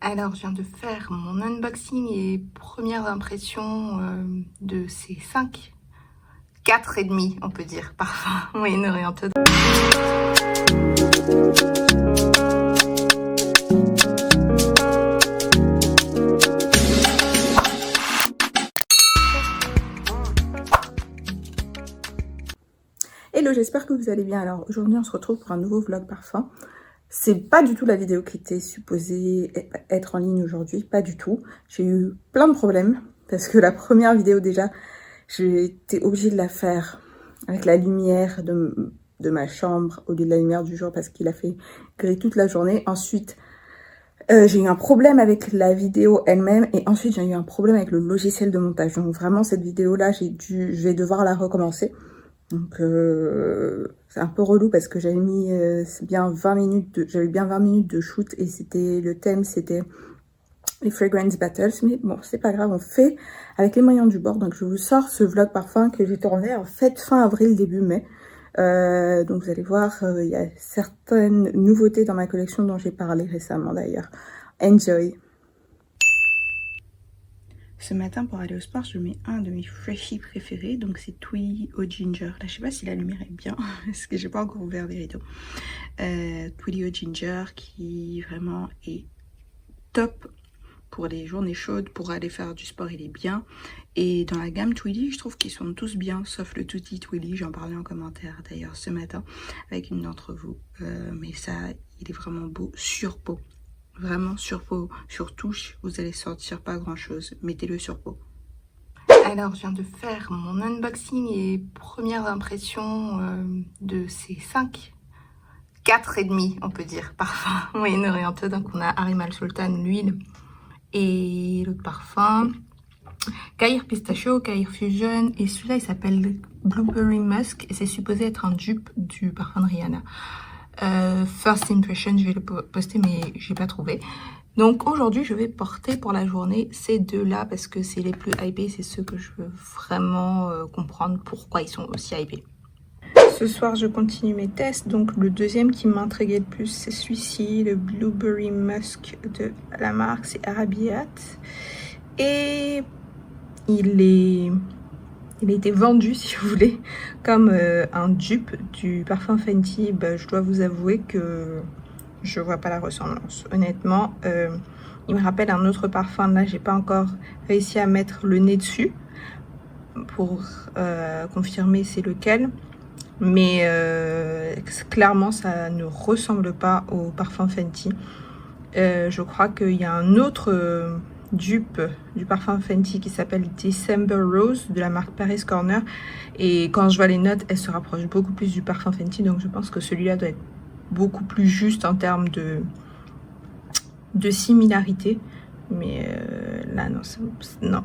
Alors, je viens de faire mon unboxing et premières impressions de ces 4,5, on peut dire, parfums moyen-orientaux. Hello, j'espère que vous allez bien. Alors, aujourd'hui, on se retrouve pour un nouveau vlog parfum. C'est pas du tout la vidéo qui était supposée être en ligne aujourd'hui, pas du tout. J'ai eu plein de problèmes parce que la première vidéo déjà, j'ai été obligée de la faire avec la lumière de ma chambre au lieu de la lumière du jour parce qu'il a fait gris toute la journée. Ensuite, j'ai eu un problème avec la vidéo elle-même et ensuite j'ai eu un problème avec le logiciel de montage. Donc vraiment cette vidéo-là, je vais devoir la recommencer. Donc c'est un peu relou parce que j'avais mis bien 20 minutes de shoot et le thème c'était les fragrance battles, mais bon c'est pas grave, on fait avec les moyens du bord. Donc je vous sors ce vlog parfum que j'ai tourné en fait fin avril début mai. Donc vous allez voir, il y a certaines nouveautés dans ma collection dont j'ai parlé récemment d'ailleurs. Enjoy. Ce matin, pour aller au sport, je mets un de mes freshie préférés. Donc, c'est Twilly au Ginger. Là, je sais pas si la lumière est bien, parce que j'ai pas encore ouvert les rideaux. Twilly au Ginger, qui vraiment est top pour les journées chaudes, pour aller faire du sport, il est bien. Et dans la gamme Twilly, je trouve qu'ils sont tous bien, sauf le Tutti Twilly. J'en parlais en commentaire d'ailleurs ce matin avec une d'entre vous. Mais ça, il est vraiment beau sur peau. Vraiment sur peau, sur touche, vous allez sentir pas grand chose. Mettez-le sur peau. Alors, je viens de faire mon unboxing et premières impressions de ces 4,5, on peut dire, parfums moyen-orientaux. Donc, on a Arimal Sultan, l'huile et l'autre parfum. Caïr Pistachio, Caïr Fusion. Et celui-là, il s'appelle Blueberry Musk et c'est supposé être un dupe du parfum de Rihanna. First Impression, je vais le poster mais j'ai pas trouvé. Donc aujourd'hui je vais porter pour la journée ces deux-là parce que c'est les plus hypés, c'est ceux que je veux vraiment comprendre pourquoi ils sont aussi hypés. Ce soir je continue mes tests, donc le deuxième qui m'intriguait le plus c'est celui-ci, le Blueberry Musk de la marque, c'est Arabiat. Et il a été vendu, si vous voulez, comme un dupe du parfum Fenty. Bah, je dois vous avouer que je vois pas la ressemblance. Honnêtement, il me rappelle un autre parfum. Là, j'ai pas encore réussi à mettre le nez dessus pour confirmer c'est lequel. Mais clairement, ça ne ressemble pas au parfum Fenty. Je crois qu'il y a un autre... dupe du parfum Fenty qui s'appelle December Rose de la marque Paris Corner et quand je vois les notes elle se rapproche beaucoup plus du parfum Fenty, donc je pense que celui-là doit être beaucoup plus juste en termes de similarité, mais là non,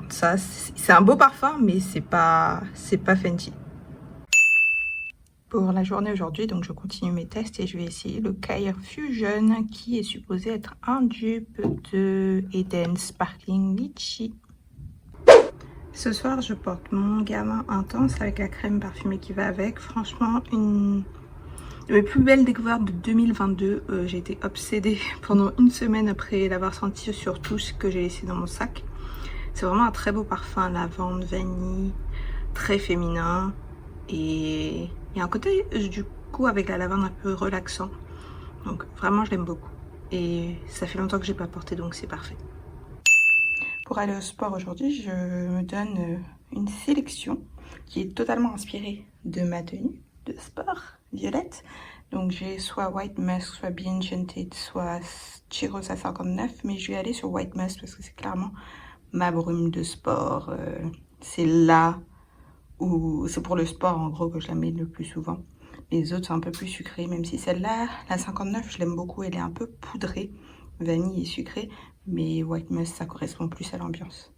ça c'est un beau parfum mais c'est pas Fenty. Pour la journée aujourd'hui, donc je continue mes tests et je vais essayer le Caïr Fusion qui est supposé être un dupe de Eden Sparkling Litchi. Ce soir, je porte mon Gamma Intense avec la crème parfumée qui va avec. Franchement, une de mes plus belles découvertes de 2022. J'ai été obsédée pendant une semaine après l'avoir senti sur touche que j'ai laissé dans mon sac. C'est vraiment un très beau parfum, lavande, vanille, très féminin et... il y a un côté du coup avec la lavande un peu relaxant, donc vraiment je l'aime beaucoup et ça fait longtemps que j'ai pas porté donc c'est parfait. Pour aller au sport aujourd'hui, je me donne une sélection qui est totalement inspirée de ma tenue de sport violette. Donc j'ai soit White Musk, soit Be Enchanted, soit Cheirosa 59, mais je vais aller sur White Musk parce que c'est clairement ma brume de sport. C'est là où c'est pour le sport en gros que je la mets le plus souvent. Les autres sont un peu plus sucrées, même si celle-là, la 59, je l'aime beaucoup, elle est un peu poudrée, vanille et sucrée, mais White Musk ça correspond plus à l'ambiance.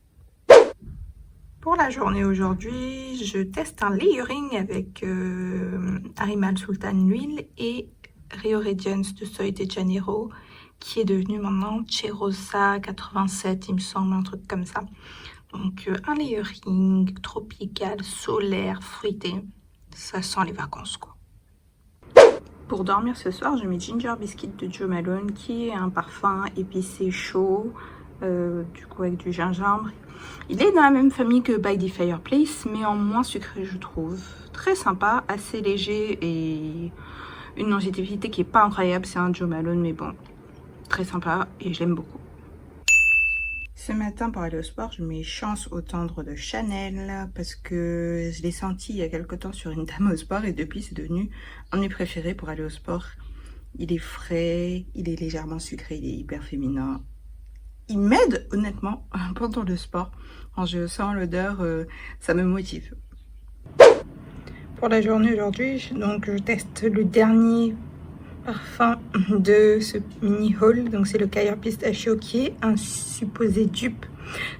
Pour la journée aujourd'hui, je teste un layering avec Arimal Sultan l'huile et Rio Radiance de Sol de Janeiro, qui est devenu maintenant Cheirosa 87, il me semble, un truc comme ça. Donc un layering tropical, solaire, fruité, ça sent les vacances quoi. Pour dormir ce soir, je mets Ginger Biscuit de Jo Malone, qui est un parfum épicé chaud, du coup avec du gingembre. Il est dans la même famille que By the Fireplace, mais en moins sucré, je trouve. Très sympa, assez léger et une longévité qui est pas incroyable. C'est un Jo Malone, mais bon, très sympa et je l'aime beaucoup. Ce matin, pour aller au sport, je mets Chance au tendre de Chanel parce que je l'ai senti il y a quelque temps sur une dame au sport et depuis c'est devenu un de mes préférés pour aller au sport. Il est frais, il est légèrement sucré, il est hyper féminin. Il m'aide honnêtement pendant le sport. Quand je sens l'odeur, ça me motive. Pour la journée aujourd'hui, donc je teste le dernier parfum de ce mini haul. Donc c'est le Cailleur Pistachio qui est un supposé dupe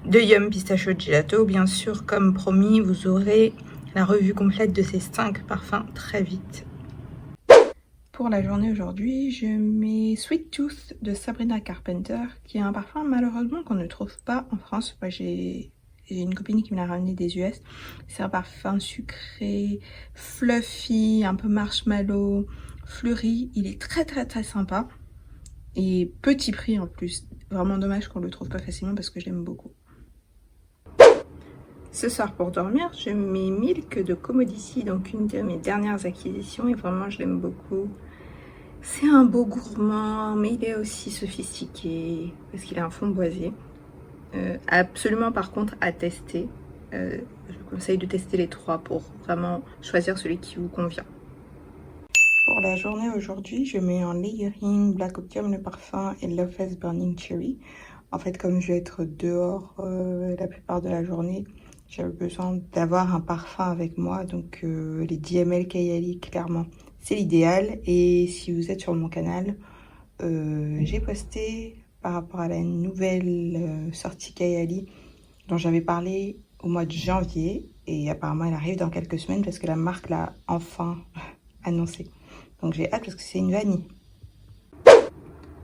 de Yum Pistachio Gelato. Bien sûr, comme promis, vous aurez la revue complète de ces 5 parfums très vite. Pour la journée aujourd'hui, je mets Sweet Tooth de Sabrina Carpenter, qui est un parfum malheureusement qu'on ne trouve pas en France. Moi, j'ai une copine qui me l'a ramené des US. C'est un parfum sucré, fluffy, un peu marshmallow, fleuri. Il est très sympa et petit prix en plus. Vraiment dommage qu'on le trouve pas facilement parce que je l'aime beaucoup. Ce soir pour dormir, je mets Milk de Comodici, donc une de mes dernières acquisitions et vraiment je l'aime beaucoup. C'est un beau gourmand, mais il est aussi sophistiqué parce qu'il a un fond boisé. Absolument par contre à tester. Je vous conseille de tester les 3 pour vraiment choisir celui qui vous convient. Pour la journée aujourd'hui, je mets en layering Black Opium le parfum et Love Fest Burning Cherry. En fait, comme je vais être dehors la plupart de la journée, j'avais besoin d'avoir un parfum avec moi. Donc les 10 ml Kayali, clairement, c'est l'idéal. Et si vous êtes sur mon canal, j'ai posté par rapport à la nouvelle sortie Kayali dont j'avais parlé au mois de janvier. Et apparemment, elle arrive dans quelques semaines parce que la marque l'a enfin annoncé. Donc j'ai hâte parce que c'est une vanille.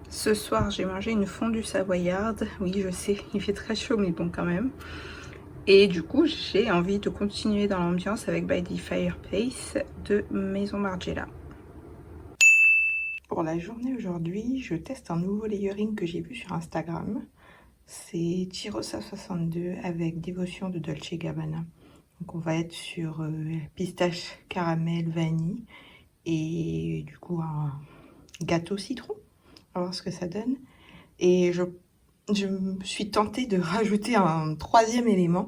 Ce soir, j'ai mangé une fondue savoyarde. Oui, je sais, il fait très chaud, mais bon quand même. Et du coup, j'ai envie de continuer dans l'ambiance avec By the Fireplace de Maison Margiela. Pour la journée aujourd'hui, je teste un nouveau layering que j'ai vu sur Instagram. C'est Tirosa 62 avec Dévotion de Dolce Gabbana. Donc on va être sur pistache, caramel, vanille et du coup un gâteau citron. On va voir ce que ça donne. Et je me suis tentée de rajouter un 3e élément,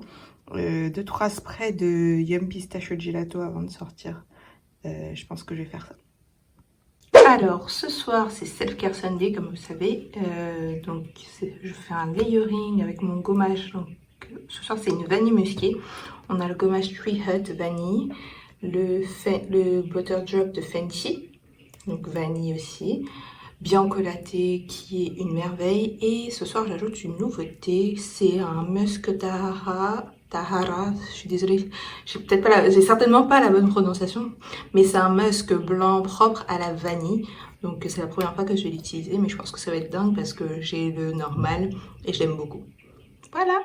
2-3 sprays de Yum Pistachio Gelato avant de sortir. Je pense que je vais faire ça. Alors, ce soir, c'est Self Care Sunday, comme vous savez. Donc, je fais un layering avec mon gommage. Donc, ce soir, c'est une vanille musquée. On a le gommage Tree Hut vanille, le Butter Drop de Fenty, donc vanille aussi. Bianco Latte qui est une merveille. Et ce soir, j'ajoute une nouveauté. C'est un Musk Tahara, je suis désolée, j'ai certainement pas la bonne prononciation, mais c'est un musk blanc propre à la vanille. Donc c'est la première fois que je vais l'utiliser, mais je pense que ça va être dingue parce que j'ai le normal et je l'aime beaucoup. Voilà.